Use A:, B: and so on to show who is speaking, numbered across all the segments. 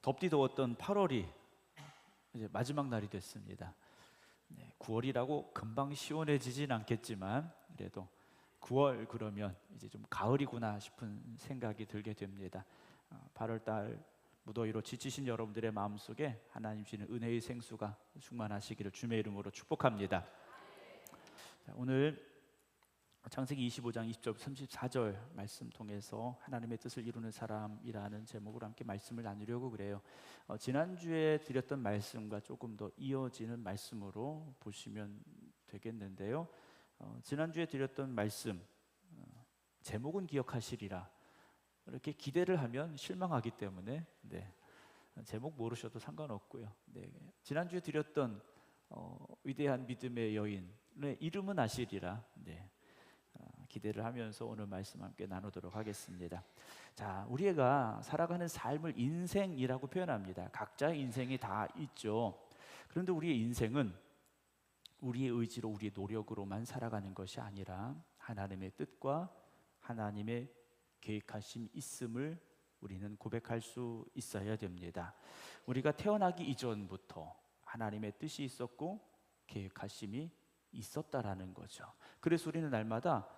A: 덥디 더웠던 8월이 이제 마지막 날이 됐습니다. 9월이라고 금방 시원해지진 않겠지만 그래도 9월 그러면 이제 좀 가을이구나 싶은 생각이 들게 됩니다. 8월 달 무더위로 지치신 여러분들의 마음속에 하나님 주시는 은혜의 생수가 충만하시기를 주님의 이름으로 축복합니다. 자, 오늘 창세기 25장 20절 34절 말씀 통해서 하나님의 뜻을 이루는 사람이라는 제목으로 함께 말씀을 나누려고 그래요. 지난주에 드렸던 말씀과 조금 더 이어지는 말씀으로 보시면 되겠는데요. 지난주에 드렸던 말씀 제목은 기억하시리라. 이렇게 기대를 하면 실망하기 때문에 제목 모르셔도 상관없고요. 지난주에 드렸던 위대한 믿음의 여인의 이름은 아시리라. 기대를 하면서 오늘 말씀 함께 나누도록 하겠습니다. 자, 우리가 살아가는 삶을 인생이라고 표현합니다. 각자의 인생이 다 있죠. 그런데 우리의 인생은 우리의 의지로 우리의 노력으로만 살아가는 것이 아니라 하나님의 뜻과 하나님의 계획하심 있음을 우리는 고백할 수 있어야 됩니다. 우리가 태어나기 이전부터 하나님의 뜻이 있었고 계획하심이 있었다라는 거죠. 그래서 우리는 날마다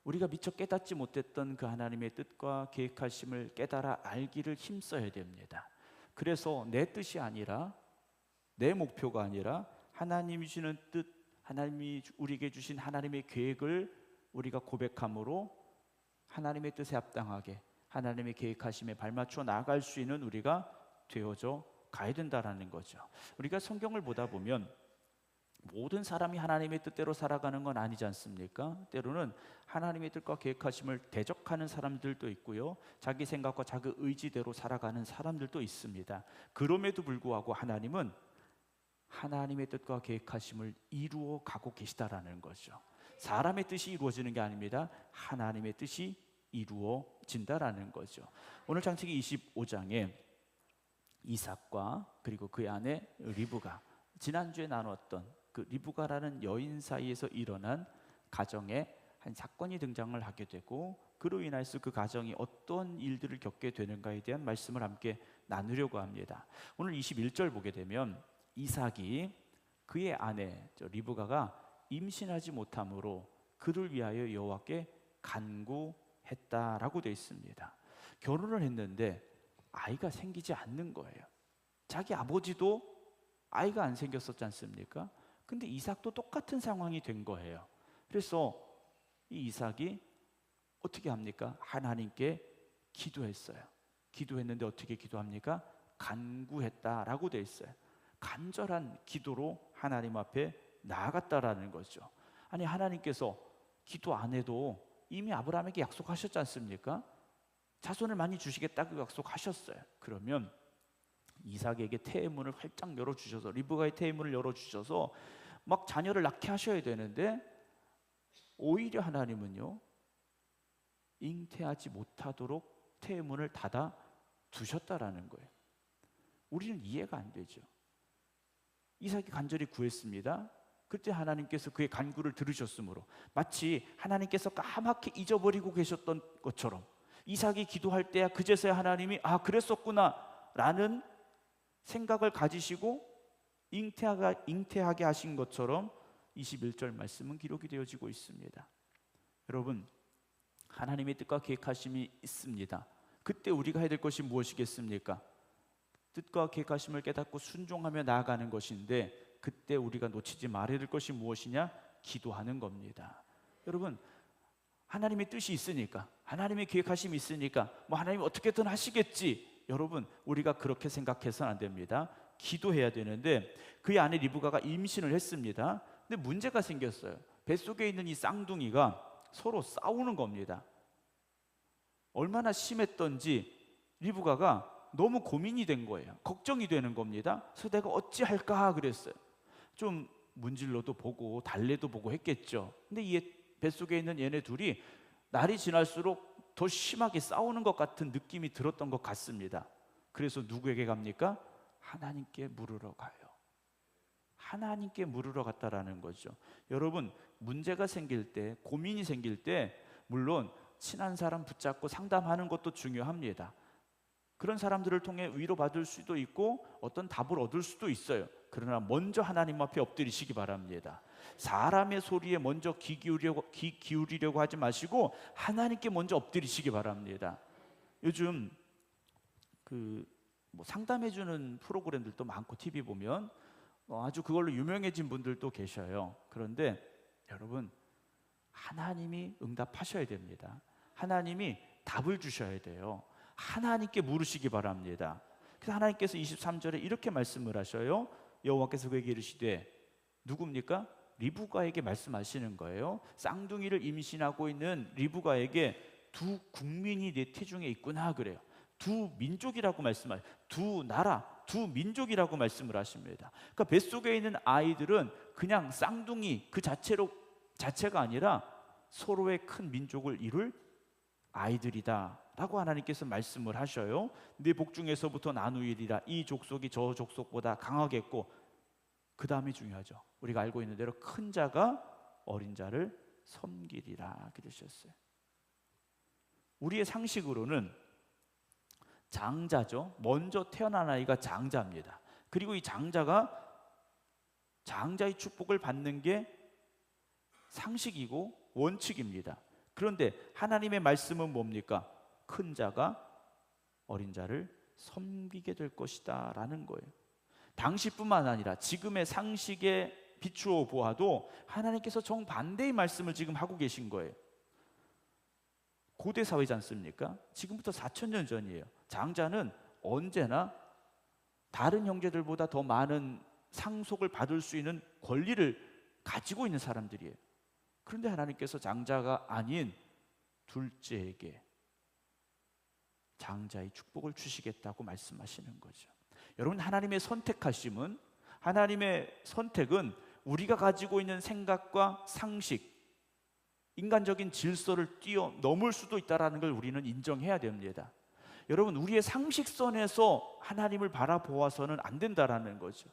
A: 우리가 미처 깨닫지 못했던 그 하나님의 뜻과 계획하심을 깨달아 알기를 힘써야 됩니다. 그래서 내 뜻이 아니라 내 목표가 아니라 하나님이 주시는 뜻, 하나님이 우리에게 주신 하나님의 계획을 우리가 고백함으로 하나님의 뜻에 합당하게 하나님의 계획하심에 발맞춰 나아갈 수 있는 우리가 되어져 가야 된다라는 거죠. 우리가 성경을 보다 보면 모든 사람이 하나님의 뜻대로 살아가는 건 아니지 않습니까? 때로는 하나님의 뜻과 계획하심을 대적하는 사람들도 있고요, 자기 생각과 자기 의지대로 살아가는 사람들도 있습니다. 그럼에도 불구하고 하나님은 하나님의 뜻과 계획하심을 이루어 가고 계시다라는 거죠. 사람의 뜻이 이루어지는 게 아닙니다. 하나님의 뜻이 이루어진다라는 거죠. 오늘 창세기 25장에 이삭과 그리고 그의 아내 리브가, 지난주에 나눴던 그 리브가라는 여인 사이에서 일어난 가정에 한 사건이 등장을 하게 되고, 그로 인해서 그 가정이 어떤 일들을 겪게 되는가에 대한 말씀을 함께 나누려고 합니다. 오늘 21절 보게 되면 이삭이 그의 아내 리브가가 임신하지 못함으로 그를 위하여 여호와께 간구했다라고 되어 있습니다. 결혼을 했는데 아이가 생기지 않는 거예요. 자기 아버지도 아이가 안 생겼었지 않습니까? 근데 이삭도 똑같은 상황이 된 거예요. 그래서 이 이삭이 어떻게 합니까? 하나님께 기도했어요. 기도했는데 어떻게 기도합니까? 간구했다라고 되어 있어요. 간절한 기도로 하나님 앞에 나아갔다라는 거죠. 아니, 하나님께서 기도 안 해도 이미 아브라함에게 약속하셨지 않습니까? 자손을 많이 주시겠다고 약속하셨어요. 그러면 이삭에게 태의 문을 활짝 열어주셔서, 리브가의 태의 문을 열어주셔서 막 자녀를 낳게 하셔야 되는데 오히려 하나님은요, 잉태하지 못하도록 태의 문을 닫아 두셨다라는 거예요. 우리는 이해가 안 되죠. 이삭이 간절히 구했습니다. 그때 하나님께서 그의 간구를 들으셨으므로 마치 하나님께서 까맣게 잊어버리고 계셨던 것처럼 이삭이 기도할 때야 그제서야 하나님이 그랬었구나 라는 생각을 가지시고 잉태하게 하신 것처럼 21절 말씀은 기록이 되어지고 있습니다. 여러분, 하나님의 뜻과 계획하심이 있습니다. 그때 우리가 해야 될 것이 무엇이겠습니까? 뜻과 계획하심을 깨닫고 순종하며 나아가는 것인데, 그때 우리가 놓치지 말아야 될 것이 무엇이냐? 기도하는 겁니다. 여러분, 하나님의 뜻이 있으니까, 하나님의 계획하심이 있으니까 하나님이 어떻게든 하시겠지, 여러분, 우리가 그렇게 생각해서는 안 됩니다. 기도해야 되는데 그의 아내 리브가가 임신을 했습니다. 근데 문제가 생겼어요. 뱃속에 있는 이 쌍둥이가 서로 싸우는 겁니다. 얼마나 심했던지 리브가가 너무 고민이 된 거예요. 걱정이 되는 겁니다. 그래서 내가 어찌할까 그랬어요. 좀 문질러도 보고 달래도 보고 했겠죠. 근데 이 뱃속에 있는 얘네 둘이 날이 지날수록 더 심하게 싸우는 것 같은 느낌이 들었던 것 같습니다. 그래서 누구에게 갑니까? 하나님께 물으러 가요. 하나님께 물으러 갔다라는 거죠. 여러분, 문제가 생길 때, 고민이 생길 때 물론 친한 사람 붙잡고 상담하는 것도 중요합니다. 그런 사람들을 통해 위로받을 수도 있고 어떤 답을 얻을 수도 있어요. 그러나 먼저 하나님 앞에 엎드리시기 바랍니다. 사람의 소리에 먼저 귀 기울이려고 하지 마시고 하나님께 먼저 엎드리시기 바랍니다. 요즘 상담해주는 프로그램들도 많고 TV 보면 아주 그걸로 유명해진 분들도 계셔요. 그런데 여러분, 하나님이 응답하셔야 됩니다. 하나님이 답을 주셔야 돼요. 하나님께 물으시기 바랍니다. 그래서 하나님께서 23절에 이렇게 말씀을 하셔요. 여호와께서 그에게 이르시되, 누굽니까? 리브가에게 말씀하시는 거예요. 쌍둥이를 임신하고 있는 리브가에게 두 국민이 내 태중에 있구나 그래요. 두 민족이라고 말씀하세요. 두 나라, 두 민족이라고 말씀을 하십니다. 그러니까 뱃속에 있는 아이들은 그냥 쌍둥이 그 자체가 아니라 서로의 큰 민족을 이룰 아이들이다 라고 하나님께서 말씀을 하셔요. 네 복중에서부터 나누이리라. 이 족속이 저 족속보다 강하겠고, 그 다음이 중요하죠. 우리가 알고 있는 대로 큰 자가 어린 자를 섬기리라 그러셨어요. 우리의 상식으로는 장자죠. 먼저 태어난 아이가 장자입니다. 그리고 이 장자의 축복을 받는 게 상식이고 원칙입니다. 그런데 하나님의 말씀은 뭡니까? 큰 자가 어린 자를 섬기게 될 것이다 라는 거예요. 당시뿐만 아니라 지금의 상식에 비추어 보아도 하나님께서 정반대의 말씀을 지금 하고 계신 거예요. 고대 사회지 않습니까? 지금부터 4,000년 전이에요. 장자는 언제나 다른 형제들보다 더 많은 상속을 받을 수 있는 권리를 가지고 있는 사람들이에요. 그런데 하나님께서 장자가 아닌 둘째에게 장자의 축복을 주시겠다고 말씀하시는 거죠. 여러분, 하나님의 선택은 우리가 가지고 있는 생각과 상식, 인간적인 질서를 뛰어넘을 수도 있다는 걸 우리는 인정해야 됩니다. 여러분, 우리의 상식선에서 하나님을 바라보아서는 안 된다라는 거죠.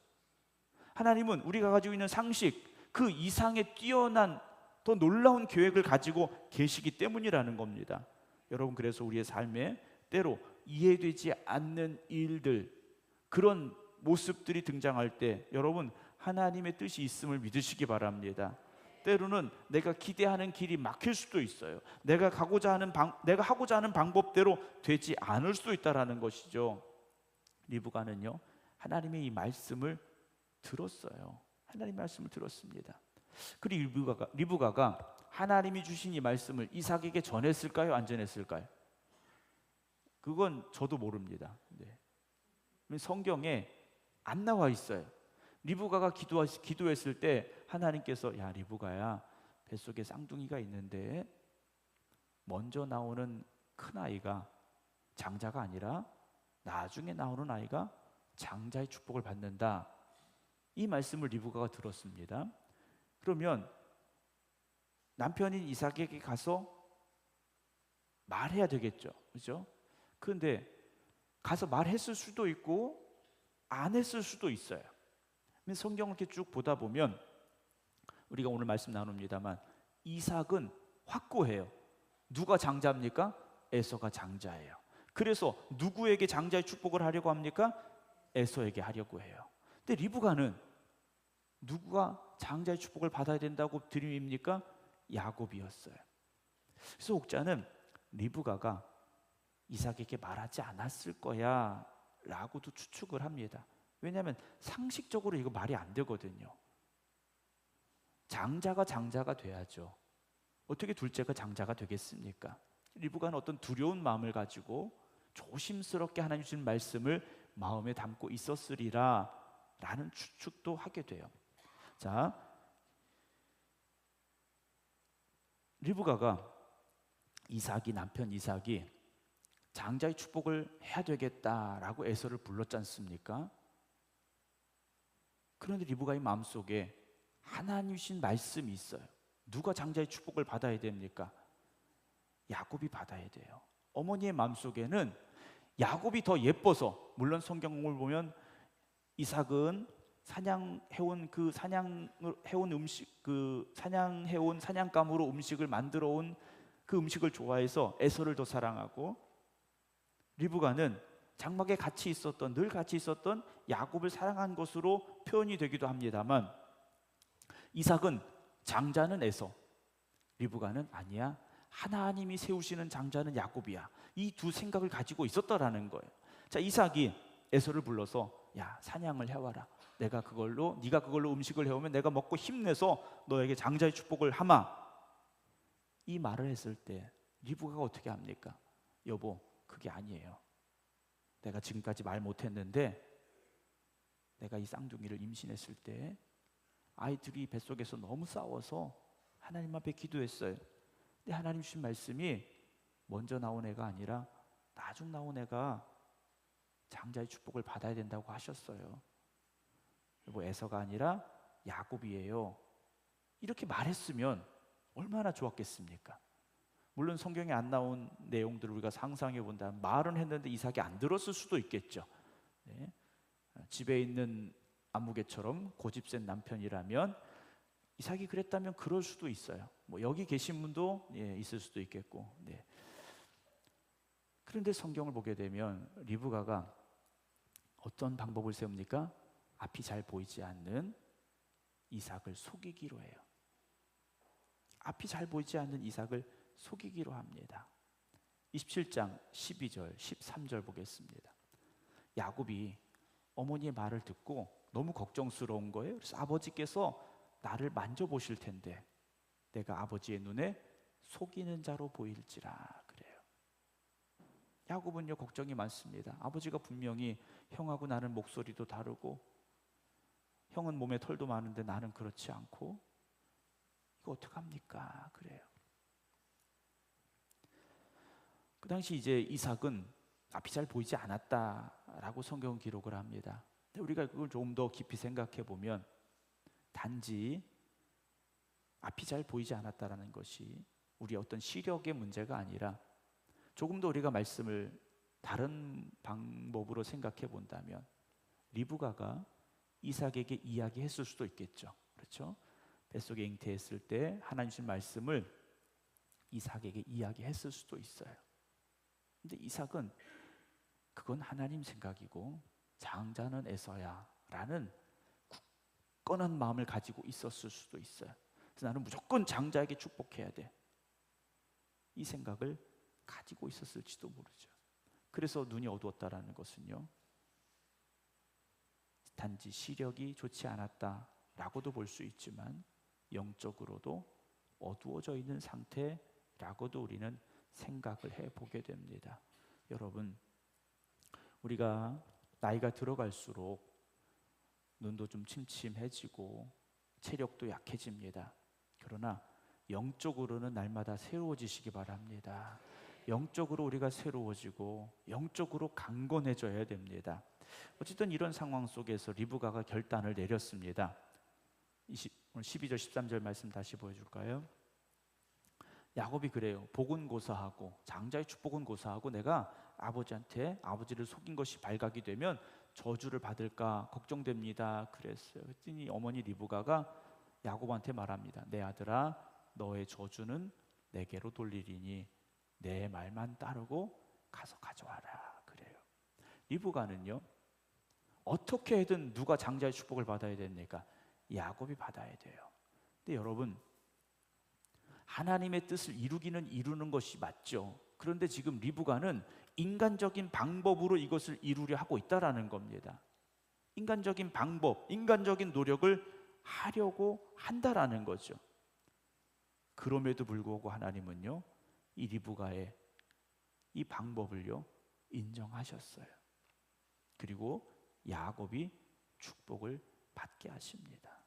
A: 하나님은 우리가 가지고 있는 상식 그 이상의 뛰어난 더 놀라운 계획을 가지고 계시기 때문이라는 겁니다. 여러분, 그래서 우리의 삶에 때로 이해되지 않는 일들, 그런 모습들이 등장할 때 여러분, 하나님의 뜻이 있음을 믿으시기 바랍니다. 때로는 내가 기대하는 길이 막힐 수도 있어요. 내가 하고자 하는 방법대로 되지 않을 수도 있다라는 것이죠. 리브가는요, 하나님의 이 말씀을 들었어요. 하나님의 말씀을 들었습니다. 그리고 리브가가 하나님이 주신 이 말씀을 이삭에게 전했을까요? 안 전했을까요? 그건 저도 모릅니다. 성경에 안 나와 있어요. 리브가가 기도했을 때 하나님께서, 야 리브가야, 뱃속에 쌍둥이가 있는데 먼저 나오는 큰 아이가 장자가 아니라 나중에 나오는 아이가 장자의 축복을 받는다. 이 말씀을 리브가가 들었습니다. 그러면 남편인 이삭에게 가서 말해야 되겠죠, 그렇죠? 그런데 가서 말했을 수도 있고 안 했을 수도 있어요. 성경을 이렇게 쭉 보다 보면 우리가 오늘 말씀 나눕니다만 이삭은 확고해요. 누가 장자입니까? 에서가 장자예요. 그래서 누구에게 장자의 축복을 하려고 합니까? 에서에게 하려고 해요. 근데 리브가는 누구가 장자의 축복을 받아야 된다고 드림입니까? 야곱이었어요. 그래서 옥자는 리브가가 이삭에게 말하지 않았을 거야 라고도 추측을 합니다. 왜냐하면 상식적으로 이거 말이 안 되거든요. 장자가 돼야죠. 어떻게 둘째가 장자가 되겠습니까? 리브가는 어떤 두려운 마음을 가지고 조심스럽게 하나님 주신 말씀을 마음에 담고 있었으리라 라는 추측도 하게 돼요. 자, 리브가가 남편 이삭이 장자의 축복을 해야 되겠다라고 에서를 불렀지 않습니까? 그런데 리브가의 마음속에 하나님 주신 말씀이 있어요. 누가 장자의 축복을 받아야 됩니까? 야곱이 받아야 돼요. 어머니의 마음속에는 야곱이 더 예뻐서, 물론 성경을 보면 이삭은 사냥해온 사냥감으로 음식을 만들어 온 그 음식을 좋아해서 에서를 더 사랑하고, 리브가는 장막에 같이 있었던, 늘 같이 있었던 야곱을 사랑한 것으로 표현이 되기도 합니다만, 이삭은 장자는 에서, 리브가는 아니야, 하나님이 세우시는 장자는 야곱이야, 이 두 생각을 가지고 있었다라는 거예요. 자, 이삭이 에서를 불러서 야, 사냥을 해와라, 네가 그걸로 음식을 해오면 내가 먹고 힘내서 너에게 장자의 축복을 하마, 이 말을 했을 때 리브가가 어떻게 합니까? 여보, 그게 아니에요. 내가 지금까지 말 못했는데 내가 이 쌍둥이를 임신했을 때 아이들이 뱃속에서 너무 싸워서 하나님 앞에 기도했어요. 근데 하나님 주신 말씀이 먼저 나온 애가 아니라 나중 나온 애가 장자의 축복을 받아야 된다고 하셨어요. 뭐 에서가 아니라 야곱이에요. 이렇게 말했으면 얼마나 좋았겠습니까? 물론 성경에 안 나온 내용들을 우리가 상상해 본다면 말은 했는데 이삭이 안 들었을 수도 있겠죠. 네. 집에 있는 아무개처럼 고집센 남편이라면 이삭이 그랬다면 그럴 수도 있어요. 뭐 여기 계신 분도 있을 수도 있겠고. 네. 그런데 성경을 보게 되면 리브가가 어떤 방법을 세웁니까? 앞이 잘 보이지 않는 이삭을 속이기로 해요. 앞이 잘 보이지 않는 이삭을 속이기로 합니다. 27장 12절 13절 보겠습니다. 야곱이 어머니의 말을 듣고 너무 걱정스러운 거예요. 그래서 아버지께서 나를 만져보실 텐데 내가 아버지의 눈에 속이는 자로 보일지라 그래요. 야곱은요, 걱정이 많습니다. 아버지가 분명히 형하고 나는 목소리도 다르고 형은 몸에 털도 많은데 나는 그렇지 않고 이거 어떡합니까? 그래요. 그 당시 이제 이삭은 앞이 잘 보이지 않았다라고 성경은 기록을 합니다. 근데 우리가 그걸 조금 더 깊이 생각해 보면 단지 앞이 잘 보이지 않았다라는 것이 우리의 어떤 시력의 문제가 아니라 조금 더 우리가 말씀을 다른 방법으로 생각해 본다면 리브가가 이삭에게 이야기했을 수도 있겠죠. 그렇죠? 뱃속에 잉태했을 때 하나님 주신 말씀을 이삭에게 이야기했을 수도 있어요. 근데 이삭은 그건 하나님 생각이고 장자는 에서야 라는 굳건한 마음을 가지고 있었을 수도 있어요. 그래서 나는 무조건 장자에게 축복해야 돼, 이 생각을 가지고 있었을지도 모르죠. 그래서 눈이 어두웠다라는 것은요, 단지 시력이 좋지 않았다라고도 볼 수 있지만 영적으로도 어두워져 있는 상태라고도 우리는 생각을 해보게 됩니다. 여러분, 우리가 나이가 들어갈수록 눈도 좀 침침해지고 체력도 약해집니다. 그러나 영적으로는 날마다 새로워지시기 바랍니다. 영적으로 우리가 새로워지고 영적으로 강건해져야 됩니다. 어쨌든 이런 상황 속에서 리브가가 결단을 내렸습니다. 오늘 12절 13절 말씀 다시 보여줄까요? 야곱이 그래요. 복은 고사하고 장자의 축복은 고사하고 내가 아버지한테 아버지를 속인 것이 발각이 되면 저주를 받을까 걱정됩니다. 그랬어요. 그랬더니 어머니 리브가가 야곱한테 말합니다. 내 아들아, 너의 저주는 내게로 돌리리니 내 말만 따르고 가서 가져와라. 그래요. 리브가는요, 어떻게든 누가 장자의 축복을 받아야 됩니까? 야곱이 받아야 돼요. 근데 여러분, 하나님의 뜻을 이루는 것이 맞죠. 그런데 지금 리브가는 인간적인 방법으로 이것을 이루려 하고 있다라는 겁니다. 인간적인 방법, 인간적인 노력을 하려고 한다라는 거죠. 그럼에도 불구하고 하나님은요, 이 리브가의 이 방법을요 인정하셨어요. 그리고 야곱이 축복을 받게 하십니다.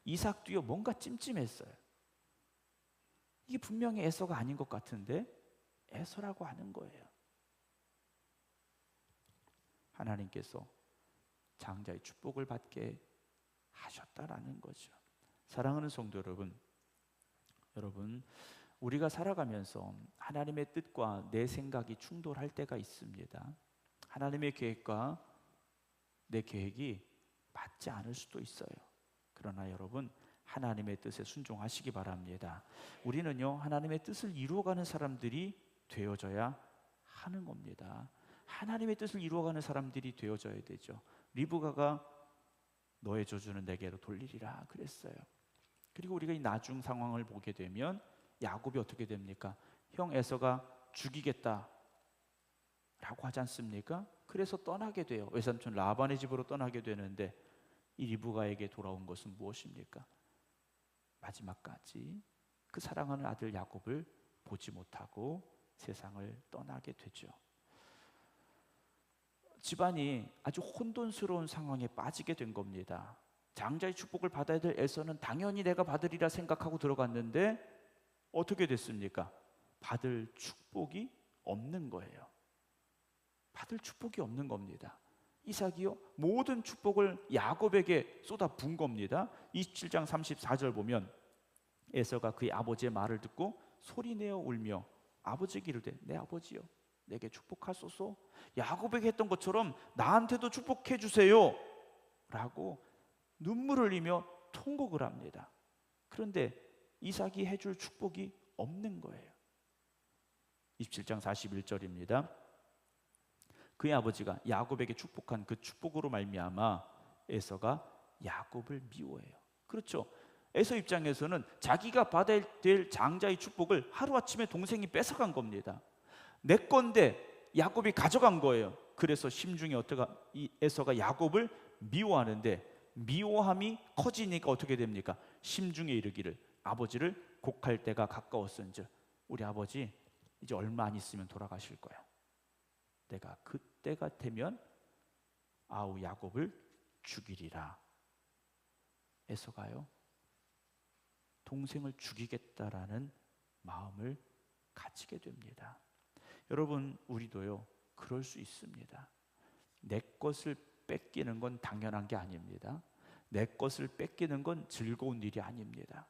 A: 이삭도요, 뭔가 찜찜했어요. 이게 분명히 에서가 아닌 것 같은데 에서라고 하는 거예요. 하나님께서 장자의 축복을 받게 하셨다라는 거죠. 사랑하는 성도 여러분, 우리가 살아가면서 하나님의 뜻과 내 생각이 충돌할 때가 있습니다. 하나님의 계획과 내 계획이 맞지 않을 수도 있어요. 그러나 여러분, 하나님의 뜻에 순종하시기 바랍니다. 우리는요, 하나님의 뜻을 이루어가는 사람들이 되어져야 하는 겁니다. 하나님의 뜻을 이루어가는 사람들이 되어져야 되죠. 리브가가 너의 저주는 내게로 돌리리라 그랬어요. 그리고 우리가 이 나중 상황을 보게 되면 야곱이 어떻게 됩니까? 형 에서가 죽이겠다 라고 하지 않습니까? 그래서 떠나게 돼요. 외삼촌 라반의 집으로 떠나게 되는데 이 리브가에게 돌아온 것은 무엇입니까? 마지막까지 그 사랑하는 아들 야곱을 보지 못하고 세상을 떠나게 되죠. 집안이 아주 혼돈스러운 상황에 빠지게 된 겁니다. 장자의 축복을 받아야 될 에서는 당연히 내가 받으리라 생각하고 들어갔는데 어떻게 됐습니까? 받을 축복이 없는 거예요. 받을 축복이 없는 겁니다. 이삭이요 모든 축복을 야곱에게 쏟아 부은 겁니다. 27장 34절 보면 에서가 그의 아버지의 말을 듣고 소리내어 울며 아버지에게 이르되 내 아버지여 내게 축복하소서. 야곱에게 했던 것처럼 나한테도 축복해 주세요 라고 눈물을 흘리며 통곡을 합니다. 그런데 이삭이 해줄 축복이 없는 거예요. 27장 41절입니다. 그의 아버지가 야곱에게 축복한 그 축복으로 말미암아 에서가 야곱을 미워해요. 그렇죠. 에서 입장에서는 자기가 받아야 될 장자의 축복을 하루아침에 동생이 뺏어간 겁니다. 내 건데 야곱이 가져간 거예요. 그래서 심중에 이 에서가 야곱을 미워하는데 미워함이 커지니까 어떻게 됩니까? 심중에 이르기를 아버지를 곡할 때가 가까웠은즉 우리 아버지 이제 얼마 안 있으면 돌아가실 거야. 내가 그때가 되면 아우 야곱을 죽이리라. 에서가요 동생을 죽이겠다라는 마음을 가지게 됩니다. 여러분 우리도요 그럴 수 있습니다. 내 것을 뺏기는 건 당연한 게 아닙니다. 내 것을 뺏기는 건 즐거운 일이 아닙니다.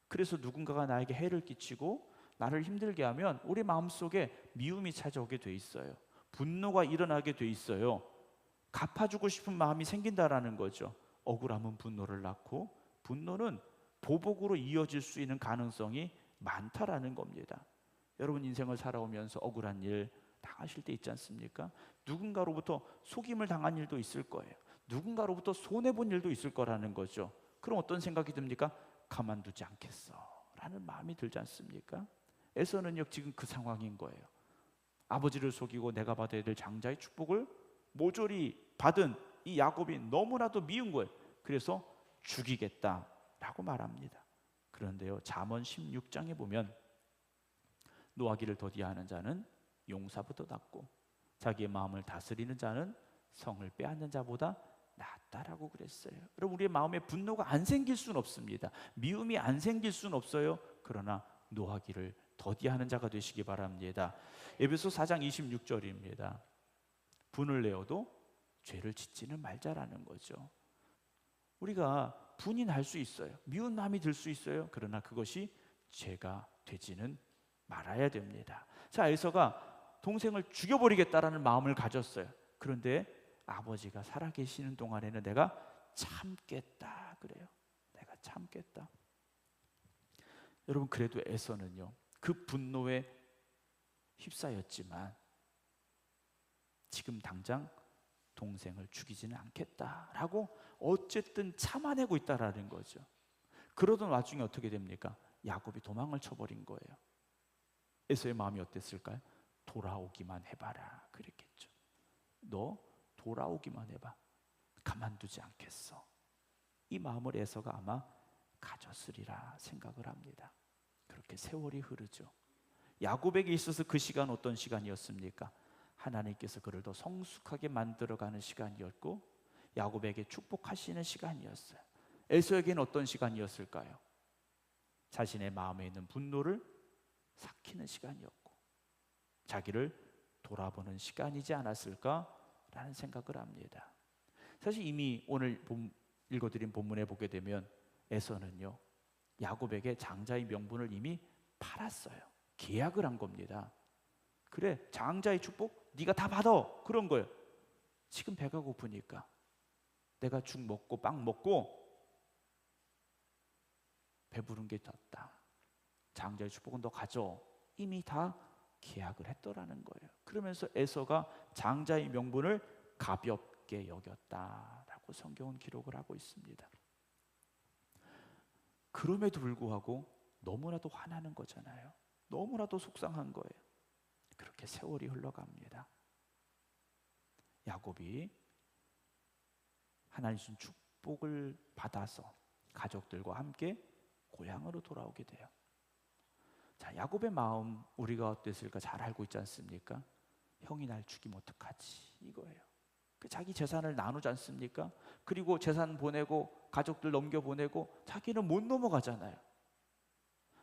A: 그래서 누군가가 나에게 해를 끼치고 나를 힘들게 하면 우리 마음속에 미움이 찾아오게 돼 있어요. 분노가 일어나게 돼 있어요. 갚아주고 싶은 마음이 생긴다라는 거죠. 억울함은 분노를 낳고 분노는 보복으로 이어질 수 있는 가능성이 많다라는 겁니다. 여러분 인생을 살아오면서 억울한 일 당하실 때 있지 않습니까? 누군가로부터 속임을 당한 일도 있을 거예요. 누군가로부터 손해본 일도 있을 거라는 거죠. 그럼 어떤 생각이 듭니까? 가만두지 않겠어 라는 마음이 들지 않습니까? 에서는요 지금 그 상황인 거예요. 아버지를 속이고 내가 받아야 될 장자의 축복을 모조리 받은 이 야곱이 너무나도 미운 거예요. 그래서 죽이겠다라고 말합니다. 그런데요 잠언 16장에 보면 노하기를 더디하는 자는 용사보다 낫고 자기의 마음을 다스리는 자는 성을 빼앗는 자보다 낫다라고 그랬어요. 여러분 우리의 마음에 분노가 안 생길 수는 없습니다. 미움이 안 생길 수는 없어요. 그러나 노하기를 더디하는 자가 되시기 바랍니다. 에베소 4장 26절입니다. 분을 내어도 죄를 짓지는 말자라는 거죠. 우리가 분이 날 수 있어요. 미운 마음이 들 수 있어요. 그러나 그것이 죄가 되지는 말아야 됩니다. 자, 에서가 동생을 죽여버리겠다라는 마음을 가졌어요. 그런데 아버지가 살아계시는 동안에는 내가 참겠다 그래요. 내가 참겠다. 여러분 그래도 에서는요 그 분노에 휩싸였지만 지금 당장 동생을 죽이지는 않겠다라고 어쨌든 참아내고 있다라는 거죠. 그러던 와중에 어떻게 됩니까? 야곱이 도망을 쳐버린 거예요. 에서의 마음이 어땠을까요? 돌아오기만 해봐라 그랬겠죠. 너 돌아오기만 해봐. 가만두지 않겠어. 이 마음을 에서가 아마 가졌으리라 생각을 합니다. 그렇게 세월이 흐르죠. 야곱에게 있어서 그 시간 어떤 시간이었습니까? 하나님께서 그를 더 성숙하게 만들어가는 시간이었고 야곱에게 축복하시는 시간이었어요. 에서에게는 어떤 시간이었을까요? 자신의 마음에 있는 분노를 삭히는 시간이었고 자기를 돌아보는 시간이지 않았을까라는 생각을 합니다. 사실 이미 오늘 읽어드린 본문에 보게 되면 에서는요 야곱에게 장자의 명분을 이미 팔았어요. 계약을 한 겁니다. 그래 장자의 축복 네가 다 받아 그런 거예요. 지금 배가 고프니까 내가 죽 먹고 빵 먹고 배부른 게 졌다. 장자의 축복은 너 가져. 이미 다 계약을 했더라는 거예요. 그러면서 에서가 장자의 명분을 가볍게 여겼다라고 성경은 기록을 하고 있습니다. 그럼에도 불구하고 너무나도 화나는 거잖아요. 너무나도 속상한 거예요. 그렇게 세월이 흘러갑니다. 야곱이 하나님 주신 축복을 받아서 가족들과 함께 고향으로 돌아오게 돼요. 자, 야곱의 마음 우리가 어땠을까 잘 알고 있지 않습니까? 형이 날 죽이면 어떡하지 이거예요. 자기 재산을 나누지 않습니까? 그리고 재산 보내고 가족들 넘겨보내고 자기는 못 넘어가잖아요.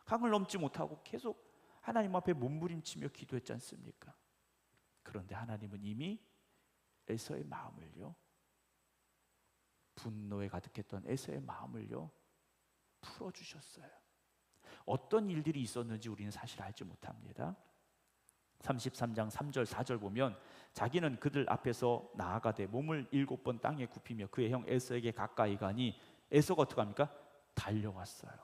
A: 강을 넘지 못하고 계속 하나님 앞에 몸부림치며 기도했지 않습니까? 그런데 하나님은 이미 에서의 마음을요, 분노에 가득했던 에서의 마음을요 풀어주셨어요. 어떤 일들이 있었는지 우리는 사실 알지 못합니다. 33장 3절 4절 보면 자기는 그들 앞에서 나아가되 몸을 7번 땅에 굽히며 그의 형 에서에게 가까이 가니 에서가 어떻게 합니까? 달려왔어요.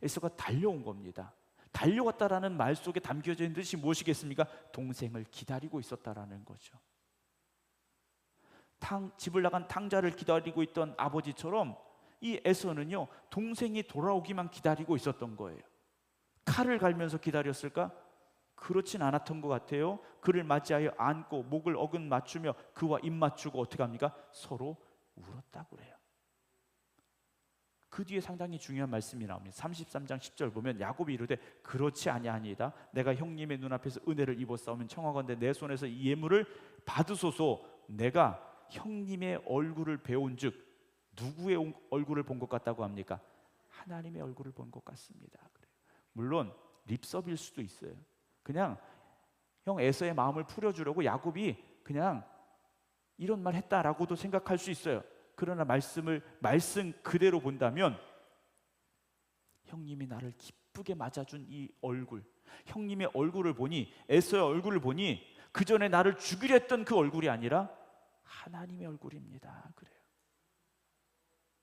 A: 에서가 달려온 겁니다. 달려왔다라는 말 속에 담겨져 있는 뜻이 무엇이겠습니까? 동생을 기다리고 있었다라는 거죠. 집을 나간 탕자를 기다리고 있던 아버지처럼 이 에서는요 동생이 돌아오기만 기다리고 있었던 거예요. 칼을 갈면서 기다렸을까? 그렇진 않았던 것 같아요. 그를 맞이하여 안고 목을 어긋 맞추며 그와 입 맞추고 어떻게 합니까? 서로 울었다고 그래요. 그 뒤에 상당히 중요한 말씀이 나옵니다. 33장 10절 보면 야곱이 이르되 그렇지 아니하니이다. 내가 형님의 눈앞에서 은혜를 입었사오면 청하건대 내 손에서 이 예물을 받으소서. 내가 형님의 얼굴을 배운즉 누구의 얼굴을 본 것 같다고 합니까? 하나님의 얼굴을 본 것 같습니다. 물론 립서비일 수도 있어요. 그냥 형 에서의 마음을 풀어주려고 야곱이 그냥 이런 말 했다라고도 생각할 수 있어요. 그러나 말씀 그대로 본다면 형님이 나를 기쁘게 맞아준 이 얼굴, 형님의 얼굴을 보니, 에서의 얼굴을 보니 그 전에 나를 죽이려 했던 그 얼굴이 아니라 하나님의 얼굴입니다. 그래요.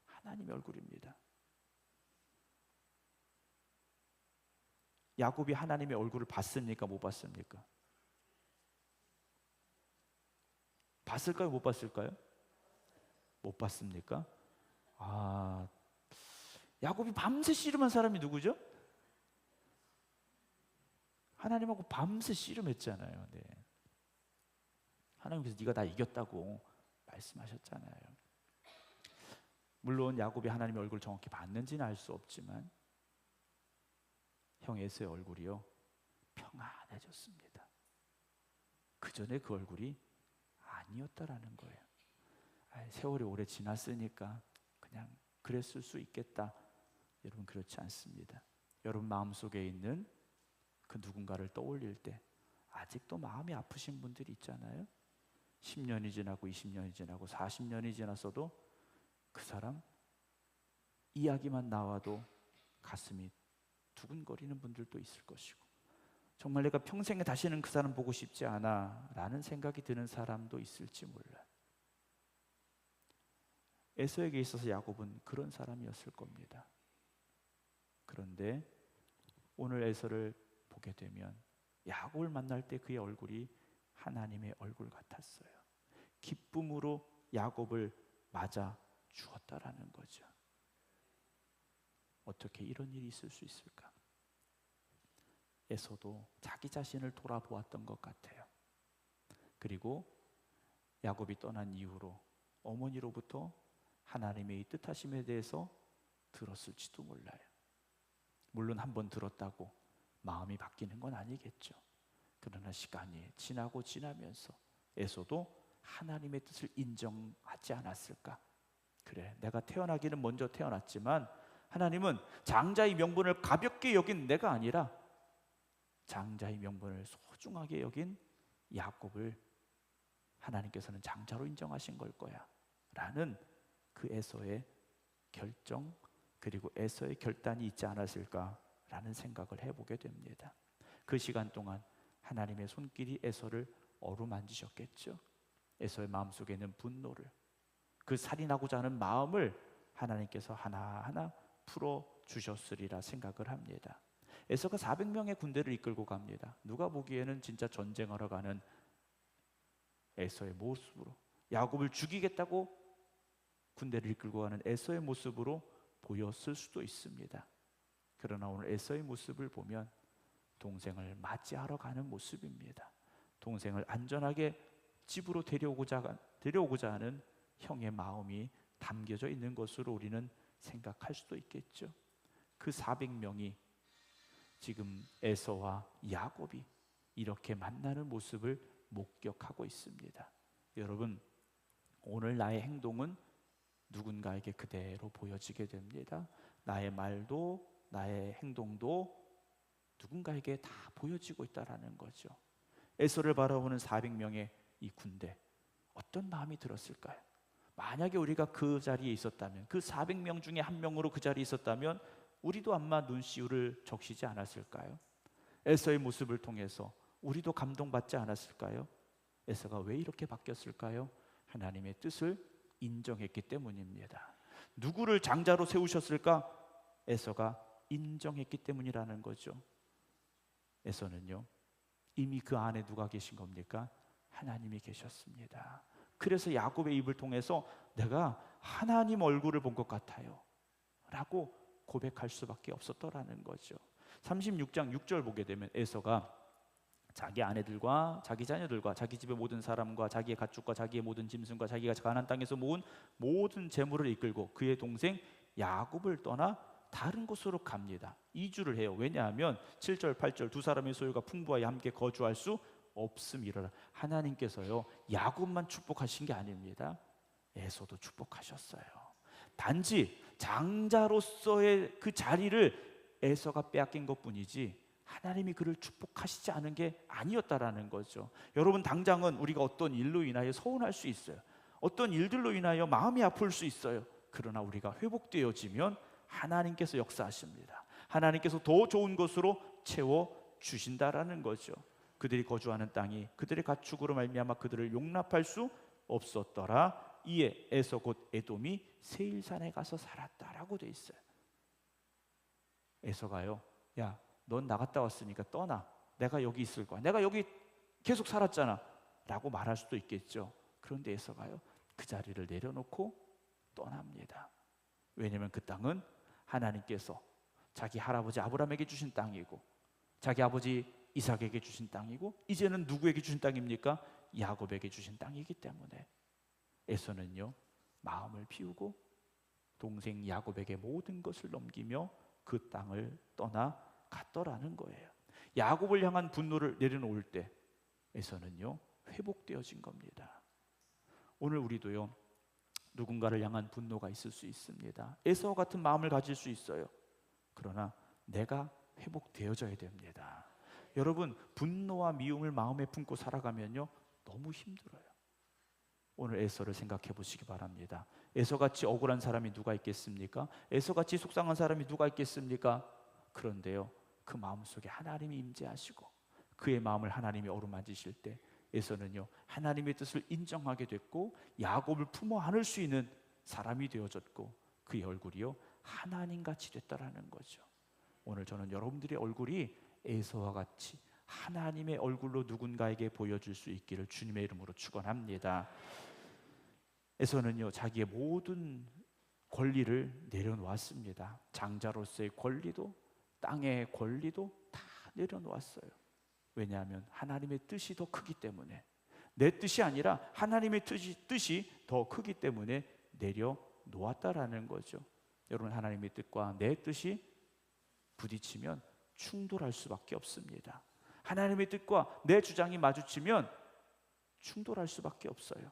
A: 하나님의 얼굴입니다. 야곱이 하나님의 얼굴을 봤습니까? 못 봤습니까? 봤을까요? 못 봤을까요? 못 봤습니까? 야곱이 밤새 씨름한 사람이 누구죠? 하나님하고 밤새 씨름했잖아요. 네. 하나님께서 네가 나 이겼다고 말씀하셨잖아요. 물론 야곱이 하나님의 얼굴을 정확히 봤는지는 알 수 없지만 형 에서의 얼굴이요 평안해졌습니다. 그 전에 그 얼굴이 아니었다라는 거예요. 세월이 오래 지났으니까 그냥 그랬을 수 있겠다. 여러분 그렇지 않습니다. 여러분 마음속에 있는 그 누군가를 떠올릴 때 아직도 마음이 아프신 분들이 있잖아요. 10년이 지나고 20년이 지나고 40년이 지났어도 그 사람 이야기만 나와도 가슴이 두근거리는 분들도 있을 것이고, 정말 내가 평생에 다시는 그 사람 보고 싶지 않아 라는 생각이 드는 사람도 있을지 몰라요. 에서에게 있어서 야곱은 그런 사람이었을 겁니다. 그런데 오늘 에서를 보게 되면 야곱을 만날 때 그의 얼굴이 하나님의 얼굴 같았어요. 기쁨으로 야곱을 맞아 주었다라는 거죠. 어떻게 이런 일이 있을 수 있을까? 에서도 자기 자신을 돌아보았던 것 같아요. 그리고 야곱이 떠난 이후로 어머니로부터 하나님의 이 뜻하심에 대해서 들었을지도 몰라요. 물론 한번 들었다고 마음이 바뀌는 건 아니겠죠. 그러나 시간이 지나고 지나면서 에서도 하나님의 뜻을 인정하지 않았을까? 그래, 내가 태어나기는 먼저 태어났지만 하나님은 장자의 명분을 가볍게 여긴 내가 아니라 장자의 명분을 소중하게 여긴 야곱을 하나님께서는 장자로 인정하신 걸 거야 라는 그 에서의 결정, 그리고 에서의 결단이 있지 않았을까라는 생각을 해보게 됩니다. 그 시간 동안 하나님의 손길이 에서를 어루만지셨겠죠. 에서의 마음속에 있는 분노를, 그 살인하고자 하는 마음을 하나님께서 하나하나 풀어주셨으리라 생각을 합니다. 에서가 400명의 군대를 이끌고 갑니다. 누가 보기에는 진짜 전쟁하러 가는 에서의 모습으로, 야곱을 죽이겠다고 군대를 이끌고 가는 에서의 모습으로 보였을 수도 있습니다. 그러나 오늘 에서의 모습을 보면 동생을 맞이하러 가는 모습입니다. 동생을 안전하게 집으로 데려오고자 하는 형의 마음이 담겨져 있는 것으로 우리는 생각할 수도 있겠죠. 그 400명이 지금 에서와 야곱이 이렇게 만나는 모습을 목격하고 있습니다. 여러분, 오늘 나의 행동은 누군가에게 그대로 보여지게 됩니다. 나의 말도 나의 행동도 누군가에게 다 보여지고 있다는 거죠. 에서를 바라보는 400명의 이 군대, 어떤 마음이 들었을까요? 만약에 우리가 그 자리에 있었다면, 그 400명 중에 한 명으로 그 자리에 있었다면 우리도 아마 눈시울을 적시지 않았을까요? 에서의 모습을 통해서 우리도 감동받지 않았을까요? 에서가 왜 이렇게 바뀌었을까요? 하나님의 뜻을 인정했기 때문입니다. 누구를 장자로 세우셨을까? 에서가 인정했기 때문이라는 거죠. 에서는요, 이미 그 안에 누가 계신 겁니까? 하나님이 계셨습니다. 그래서 야곱의 입을 통해서 내가 하나님 얼굴을 본 것 같아요 라고 고백할 수밖에 없었더라는 거죠. 36장 6절 보게 되면 에서가 자기 아내들과 자기 자녀들과 자기 집의 모든 사람과 자기의 가축과 자기의 모든 짐승과 자기가 가나안 땅에서 모은 모든 재물을 이끌고 그의 동생 야곱을 떠나 다른 곳으로 갑니다. 이주를 해요. 왜냐하면 7절 8절 두 사람의 소유가 풍부하여 함께 거주할 수 없음이라. 하나님께서요, 야곱만 축복하신 게 아닙니다. 에서도 축복하셨어요. 단지 장자로서의 그 자리를 에서가 빼앗긴 것뿐이지 하나님이 그를 축복하시지 않은 게 아니었다라는 거죠. 여러분, 당장은 우리가 어떤 일로 인하여 서운할 수 있어요. 어떤 일들로 인하여 마음이 아플 수 있어요. 그러나 우리가 회복되어지면 하나님께서 역사하십니다. 하나님께서 더 좋은 것으로 채워 주신다라는 거죠. 그들이 거주하는 땅이 그들의 가축으로 말미암아 그들을 용납할 수 없었더라. 이에 에서 곧 에돔이 세일산에 가서 살았다라고 돼 있어요. 에서가요, 야, 넌 나갔다 왔으니까 떠나. 내가 여기 있을 거야. 내가 여기 계속 살았잖아 라고 말할 수도 있겠죠. 그런데 에서가요, 그 자리를 내려놓고 떠납니다. 왜냐하면 그 땅은 하나님께서 자기 할아버지 아브라함에게 주신 땅이고 자기 아버지 이삭에게 주신 땅이고 이제는 누구에게 주신 땅입니까? 야곱에게 주신 땅이기 때문에 에서는요, 마음을 비우고 동생 야곱에게 모든 것을 넘기며 그 땅을 떠나 갔더라는 거예요. 야곱을 향한 분노를 내려놓을 때 에서는요, 회복되어진 겁니다. 오늘 우리도요, 누군가를 향한 분노가 있을 수 있습니다. 에서 같은 마음을 가질 수 있어요. 그러나 내가 회복되어져야 됩니다. 여러분, 분노와 미움을 마음에 품고 살아가면요, 너무 힘들어요. 오늘 에서를 생각해 보시기 바랍니다. 에서같이 억울한 사람이 누가 있겠습니까? 에서같이 속상한 사람이 누가 있겠습니까? 그런데요, 그 마음속에 하나님이 임재하시고 그의 마음을 하나님이 어루만지실 때 에서는요, 하나님의 뜻을 인정하게 됐고 야곱을 품어 안을 수 있는 사람이 되어졌고 그의 얼굴이요, 하나님같이 됐다라는 거죠. 오늘 저는 여러분들의 얼굴이 에서와 같이 하나님의 얼굴로 누군가에게 보여줄 수 있기를 주님의 이름으로 축원합니다. 에서는요, 자기의 모든 권리를 내려놓았습니다. 장자로서의 권리도 땅의 권리도 다 내려놓았어요. 왜냐하면 하나님의 뜻이 더 크기 때문에, 내 뜻이 아니라 하나님의 뜻이 더 크기 때문에 내려놓았다라는 거죠. 여러분, 하나님의 뜻과 내 뜻이 부딪히면 충돌할 수밖에 없습니다. 하나님의 뜻과 내 주장이 마주치면 충돌할 수밖에 없어요.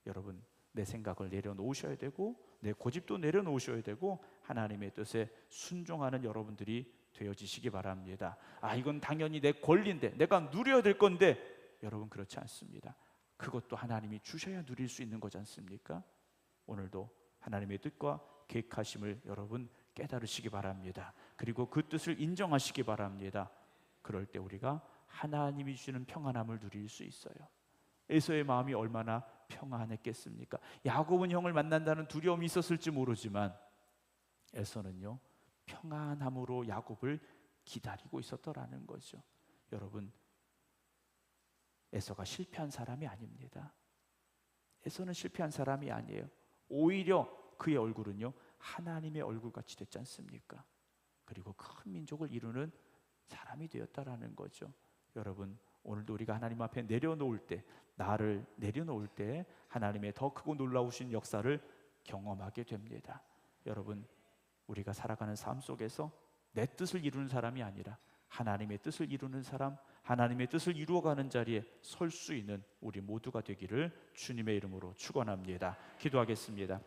A: 여러분, 내 생각을 내려놓으셔야 되고 내 고집도 내려놓으셔야 되고 하나님의 뜻에 순종하는 여러분들이 되어지시기 바랍니다. 이건 당연히 내 권리인데 내가 누려야 될 건데, 여러분, 그렇지 않습니다. 그것도 하나님이 주셔야 누릴 수 있는 거지 않습니까? 오늘도 하나님의 뜻과 계획하심을 여러분 깨달으시기 바랍니다. 그리고 그 뜻을 인정하시기 바랍니다. 그럴 때 우리가 하나님이 주시는 평안함을 누릴 수 있어요. 에서의 마음이 얼마나 평안했겠습니까? 야곱은 형을 만난다는 두려움이 있었을지 모르지만 에서는요, 평안함으로 야곱을 기다리고 있었더라는 거죠. 여러분, 에서가 실패한 사람이 아닙니다. 에서는 실패한 사람이 아니에요. 오히려 그의 얼굴은요, 하나님의 얼굴같이 됐지 않습니까? 그리고 큰 민족을 이루는 사람이 되었다라는 거죠. 여러분, 오늘도 우리가 하나님 앞에 내려놓을 때, 나를 내려놓을 때 하나님의 더 크고 놀라우신 역사를 경험하게 됩니다. 여러분, 우리가 살아가는 삶 속에서 내 뜻을 이루는 사람이 아니라 하나님의 뜻을 이루는 사람, 하나님의 뜻을 이루어가는 자리에 설 수 있는 우리 모두가 되기를 주님의 이름으로 축원합니다. 기도하겠습니다.